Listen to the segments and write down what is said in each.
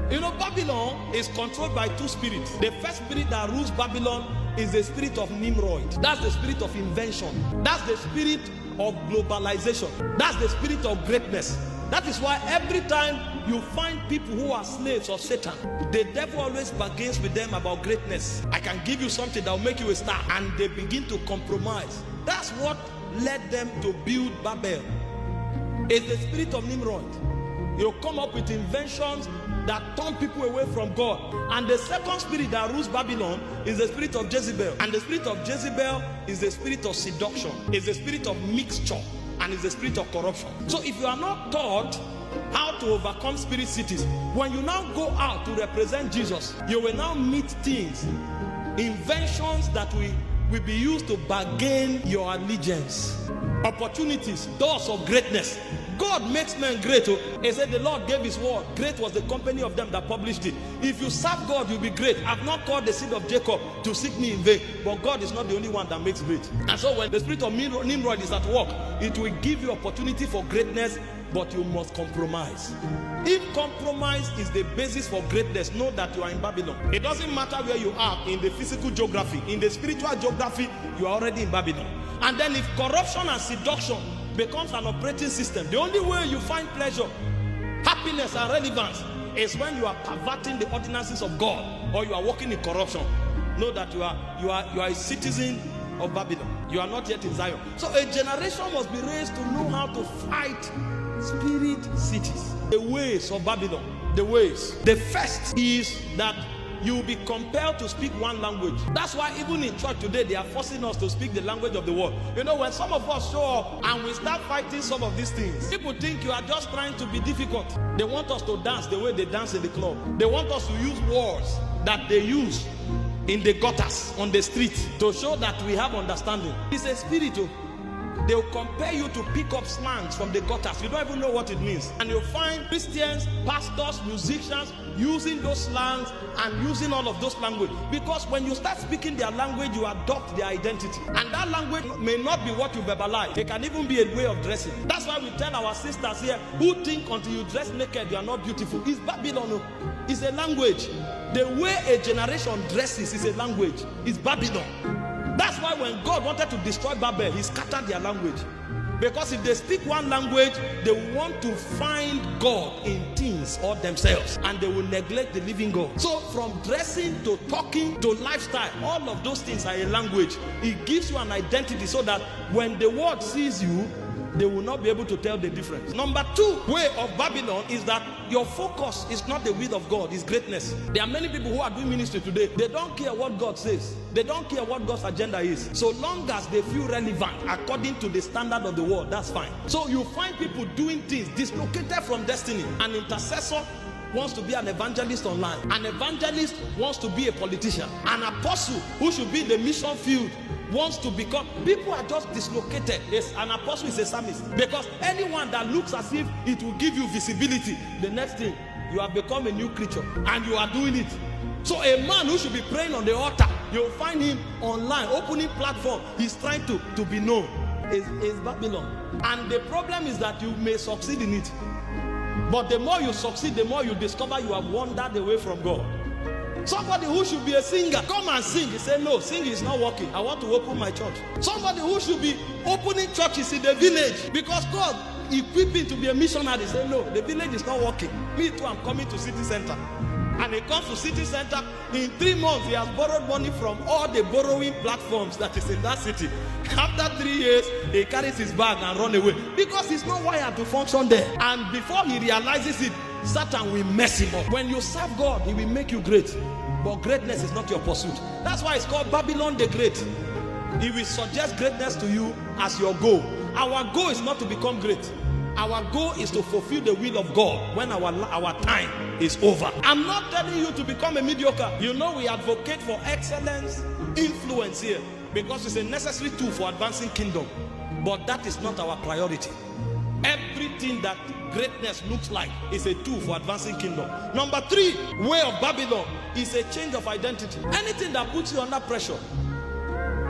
You know, Babylon is controlled by two spirits. The first spirit that rules Babylon is the spirit of Nimrod. That's the spirit of invention. That's the spirit of globalization. That's the spirit of greatness. That is why every time you find people who are slaves of Satan, the devil always bargains with them about greatness. I can give you something that will make you a star. And they begin to compromise. That's what led them to build Babel. It's the spirit of Nimrod. You come up with inventions that turn people away from God. And the second spirit that rules Babylon is the spirit of Jezebel. And the spirit of Jezebel is the spirit of seduction. It's the spirit of mixture. And it's the spirit of corruption. So if you are not taught how to overcome spirit cities, when you now go out to represent Jesus, you will now meet things, inventions that will be used to bargain your allegiance. Opportunities, doors of greatness. God makes men great. He said the Lord gave his word. Great was the company of them that published it. If you serve God, you'll be great. I've not called the seed of Jacob to seek me in vain. But God is not the only one that makes great. And so when the spirit of Nimrod is at work, it will give you opportunity for greatness, but you must compromise. If compromise is the basis for greatness, know that you are in Babylon. It doesn't matter where you are in the physical geography. In the spiritual geography, you are already in Babylon. And then if corruption and seduction becomes an operating system, the only way you find pleasure, happiness and relevance is when you are perverting the ordinances of God, or you are walking in corruption. Know that you are a citizen of Babylon. You are not yet in Zion. So a generation must be raised to know how to fight spirit cities. The ways of Babylon. The ways. The first is that you will be compelled to speak one language. That's why even in church today, they are forcing us to speak the language of the world. You know, when some of us show up and we start fighting some of these things, people think you are just trying to be difficult. They want us to dance the way they dance in the club. They want us to use words that they use in the gutters, on the street, to show that we have understanding. It's a spirit. They will compare you to pick up slangs from the gutters. You don't even know what it means. And you'll find Christians, pastors, musicians using those slangs and using all of those language. Because when you start speaking their language, you adopt their identity. And that language may not be what you verbalize. It can even be a way of dressing. That's why we tell our sisters here, who think until you dress naked, you are not beautiful. It's Babylon. It's a language. The way a generation dresses is a language. It's Babylon. That's why when God wanted to destroy Babel, he scattered their language. Because if they speak one language, they want to find God in things or themselves, and they will neglect the living God. So from dressing to talking to lifestyle, all of those things are a language. It gives you an identity so that when the world sees you, they will not be able to tell the difference. Number two way of Babylon is that your focus is not the will of God, it's greatness. There are many people who are doing ministry today. They don't care what God says. They don't care what God's agenda is. So long as they feel relevant according to the standard of the world, that's fine. So you find people doing things dislocated from destiny. An intercessor wants to be an evangelist online. An evangelist wants to be a politician. An apostle who should be in the mission field wants to become. People are just dislocated. Yes, an apostle is a psalmist. Because anyone that looks as if it will give you visibility, the next thing, you have become a new creature and you are doing it. So a man who should be praying on the altar, you'll find him online, opening platform. He's trying to be known. Is Babylon. And the problem is that you may succeed in it. But the more you succeed, the more you discover you have wandered away from God. Somebody who should be a singer, come and sing. He said, no, singing is not working. I want to open my church. Somebody who should be opening churches in the village because God equipped him to be a missionary. He said, no, the village is not working. Me too, I'm coming to city center. And he comes to city center. In 3 months, he has borrowed money from all the borrowing platforms that is in that city. After 3 years, he carries his bag and run away because he's not wired to function there. And before he realizes it, Satan will mess him up. When you serve God, he will make you great. But greatness is not your pursuit. That's why it's called Babylon the Great. He will suggest greatness to you as your goal. Our goal is not to become great. Our goal is to fulfill the will of God when our time is over. I'm not telling you to become a mediocre. You know, we advocate for excellence, influence here, because it's a necessary tool for advancing kingdom. But that is not our priority. Everything that greatness looks like is a tool for advancing kingdom. Number 3 way of Babylon is a change of identity. Anything that puts you under pressure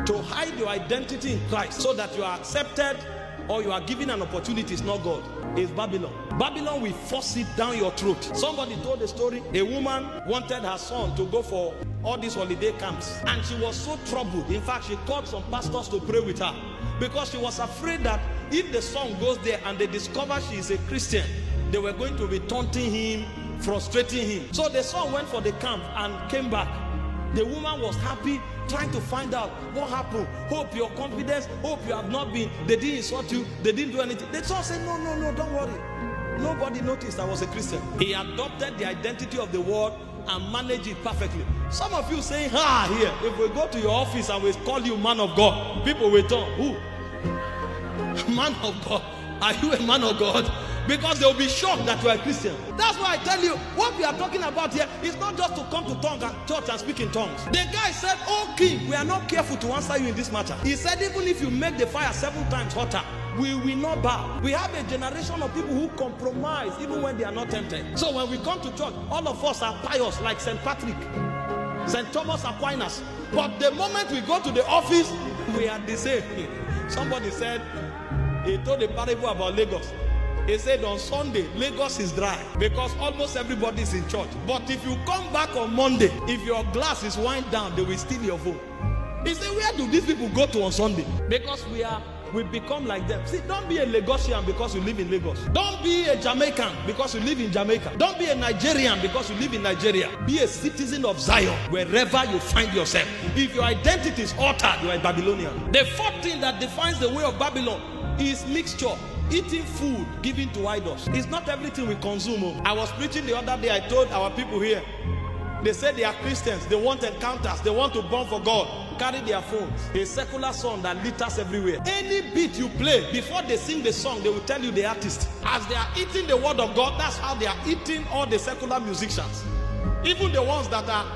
to hide your identity in Christ so that you are accepted or you are given an opportunity is not God. is Babylon. Babylon will force it down your throat. Somebody told a story. A woman wanted her son to go for all these holiday camps, and she was so troubled. In fact, she called some pastors to pray with her because she was afraid that if the son goes there and they discover she is a Christian, they were going to be taunting him, frustrating him. So the son went for the camp and came back. The woman was happy, trying to find out what happened. Hope your confidence, hope you have not been, they didn't insult you, they didn't do anything. The son said, no, don't worry. Nobody noticed I was a Christian. He adopted the identity of the world and managed it perfectly. Some of you saying, here, if we go to your office and we call you man of God, people will turn, who? Man of God? Are you a man of God? Because they will be shocked that you are a Christian. That's why I tell you, what we are talking about here is not just to come to church and speak in tongues. The guy said, oh king, we are not careful to answer you in this matter. He said, even if you make the fire 7 times hotter, we will not bow. We have a generation of people who compromise even when they are not tempted. So when we come to church, all of us are pious like St. Patrick, St. Thomas Aquinas. But the moment we go to the office, we are the same. Somebody said, he told a parable about Lagos. He said on Sunday, Lagos is dry because almost everybody is in church. But if you come back on Monday, if your glass is wind down, they will steal your phone. He said, where do these people go to on Sunday? Because we become like them. See, don't be a Lagosian because you live in Lagos. Don't be a Jamaican because you live in Jamaica. Don't be a Nigerian because you live in Nigeria. Be a citizen of Zion wherever you find yourself. If your identity is altered, you are a Babylonian. The fourth thing that defines the way of Babylon is mixture. Eating food given to idols. It's not everything we consume. I was preaching the other day. I told our people here, they said they are Christians, they want encounters, they want to burn for God. Carry their phones. A secular song that litters everywhere. Any beat you play, before they sing the song, they will tell you the artist. As they are eating the word of God, that's how they are eating all the secular musicians. Even the ones that are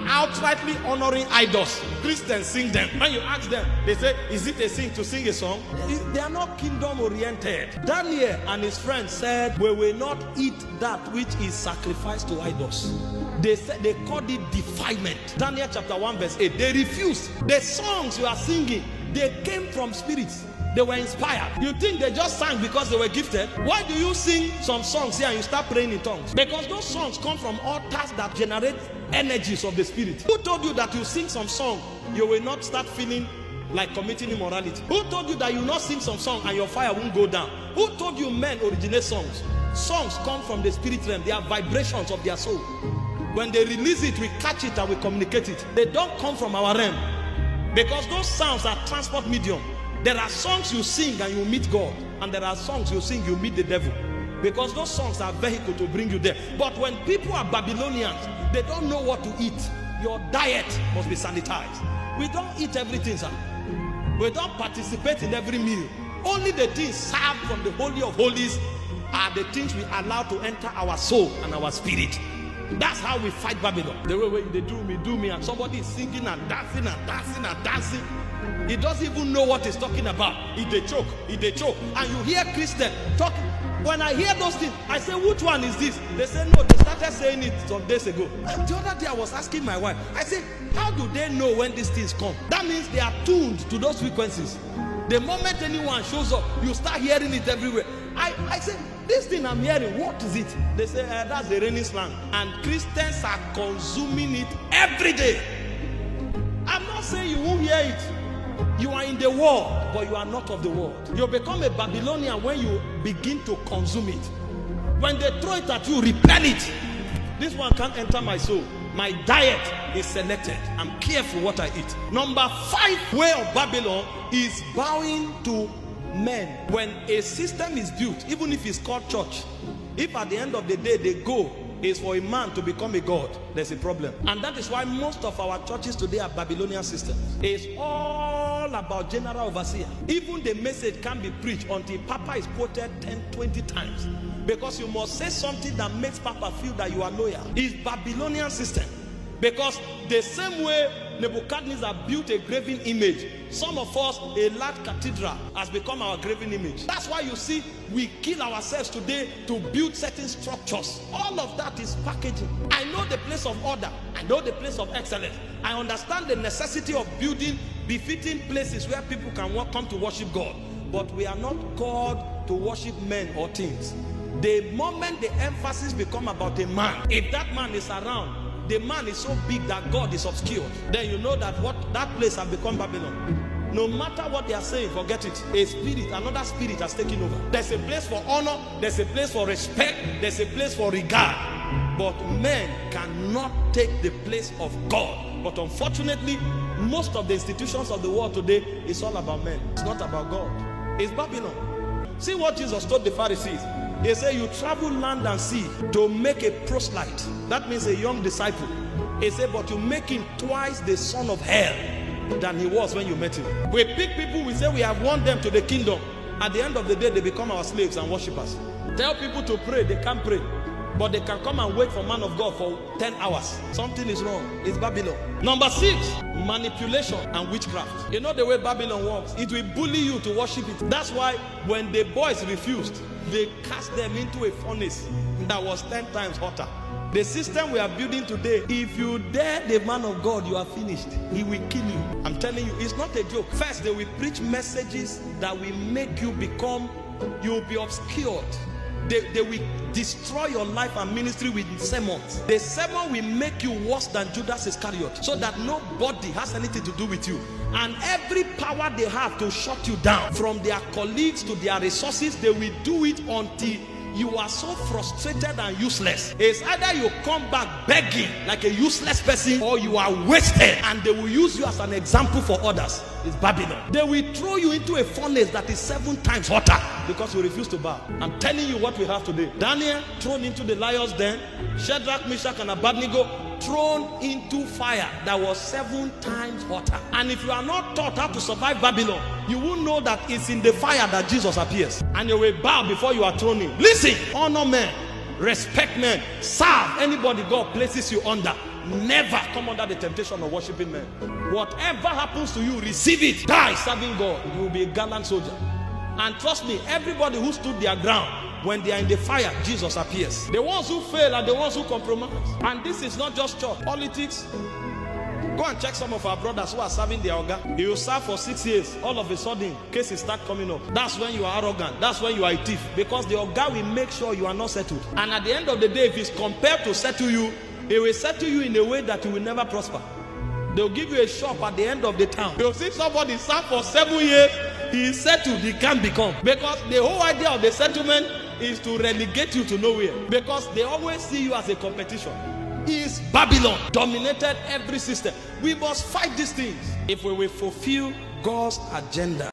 outrightly honoring idols, Christians sing them. When you ask them, they say, is it a sin to sing a song? They are not kingdom oriented. Daniel and his friends said, we will not eat that which is sacrificed to idols. They said they called it defilement. Daniel chapter 1 verse 8. They refused. The songs you are singing, they came from spirits. They were inspired. You think they just sang because they were gifted? Why do you sing some songs here and you start praying in tongues? Because those songs come from altars that generate energies of the spirit. Who told you that you sing some song, you will not start feeling like committing immorality? Who told you that you will not sing some song and your fire won't go down? Who told you men originate songs? Songs come from the spirit realm. They are vibrations of their soul. When they release it, we catch it and we communicate it. They don't come from our realm. Because those sounds are transport medium. There are songs you sing and you meet God, and there are songs you sing, you meet the devil. Because those songs are vehicle to bring you there. But when people are Babylonians, they don't know what to eat. Your diet must be sanitized. We don't eat everything, sir. We don't participate in every meal. Only the things served from the Holy of Holies are the things we allow to enter our soul and our spirit. That's how we fight Babylon. The way they do me, and somebody is singing and dancing and dancing and dancing. He doesn't even know what he's talking about. He they choke. And you hear Christians talking. When I hear those things, I say, which one is this? They say, no, they started saying it some days ago. And the other day I was asking my wife, I said, how do they know when these things come? That means they are tuned to those frequencies. The moment anyone shows up, you start hearing it everywhere. I said, this thing I'm hearing, what is it? They say, that's the raining slang. And Christians are consuming it every day. I'm not saying you won't hear it. You are in the world, but you are not of the world. You become a Babylonian when you begin to consume it. When they throw it at you, repel it. This one can't enter my soul. My diet is selected. I'm careful what I eat. Number 5 way of Babylon is bowing to men. When a system is built, even if it's called church, if at the end of the day they go is for a man to become a god, there's a problem. And that is why most of our churches today are Babylonian systems. It's all about general overseer. Even the message can't be preached until Papa is quoted 10-20 times, because you must say something that makes Papa feel that you are loyal. It's Babylonian system. Because the same way Nebuchadnezzar built a graven image, some of us, a large cathedral has become our graven image. That's why you see we kill ourselves today to build certain structures. All of that is packaging. I know the place of order. I know the place of excellence. I understand the necessity of building befitting places where people can come to worship God. But we are not called to worship men or things. The moment the emphasis become about a man, if that man is around, the man is so big that God is obscured, then you know that that place has become Babylon. No matter what they are saying, forget it. A spirit, another spirit has taken over. There's a place for honor, there's a place for respect, there's a place for regard. But men cannot take the place of God. But unfortunately, most of the institutions of the world today is all about men. It's not about God. It's Babylon. See what Jesus told the Pharisees. He said, you travel land and sea to make a proselyte. That means a young disciple. He said, but you make him twice the son of hell than he was when you met him. We pick people, we say we have won them to the kingdom. At the end of the day, they become our slaves and worshippers. Tell people to pray, they can't pray. But they can come and wait for man of God for 10 hours. Something is wrong. It's Babylon. Number 6, manipulation and witchcraft. You know the way Babylon works? It will bully you to worship it. That's why when the boys refused, they cast them into a furnace that was 10 times hotter. The system we are building today, if you dare the man of God, you are finished. He will kill you. I'm telling you, it's not a joke. First, they will preach messages that will make you become, you will be obscured. They will destroy your life and ministry with sermons. The sermon will make you worse than Judas Iscariot, so that nobody has anything to do with you. And every power they have to shut you down, from their colleagues to their resources, they will do it until you are so frustrated and useless. It's either you come back begging like a useless person, or you are wasted, and they will use you as an example for others. It's Babylon. They will throw you into a furnace that is 7 times hotter because you refuse to bow. I'm telling you what we have today. Daniel thrown into the lion's den. Shadrach, Meshach, and Abednego thrown into fire that was 7 times hotter. And if you are not taught how to survive Babylon, you will know that it's in the fire that Jesus appears. And you will bow before you are thrown in. Listen, honor men, respect men, serve anybody God places you under. Never come under the temptation of worshiping men. Whatever happens to you, receive it. Die serving God. You will be a gallant soldier. And trust me, everybody who stood their ground, when they are in the fire, Jesus appears. The ones who fail are the ones who compromise. And this is not just church. Politics. Go and check some of our brothers who are serving their organ. You serve for 6 years. All of a sudden, cases start coming up. That's when you are arrogant. That's when you are a thief. Because the organ will make sure you are not settled. And at the end of the day, if he's compelled to settle you, he will settle you in a way that you will never prosper. They'll give you a shop at the end of the town. You'll see somebody serve for 7 years. He is settled. He can't become. Because the whole idea of the settlement is to relegate you to nowhere. Because they always see you as a competition. Is Babylon dominated every system. We must fight these things if we will fulfill God's agenda.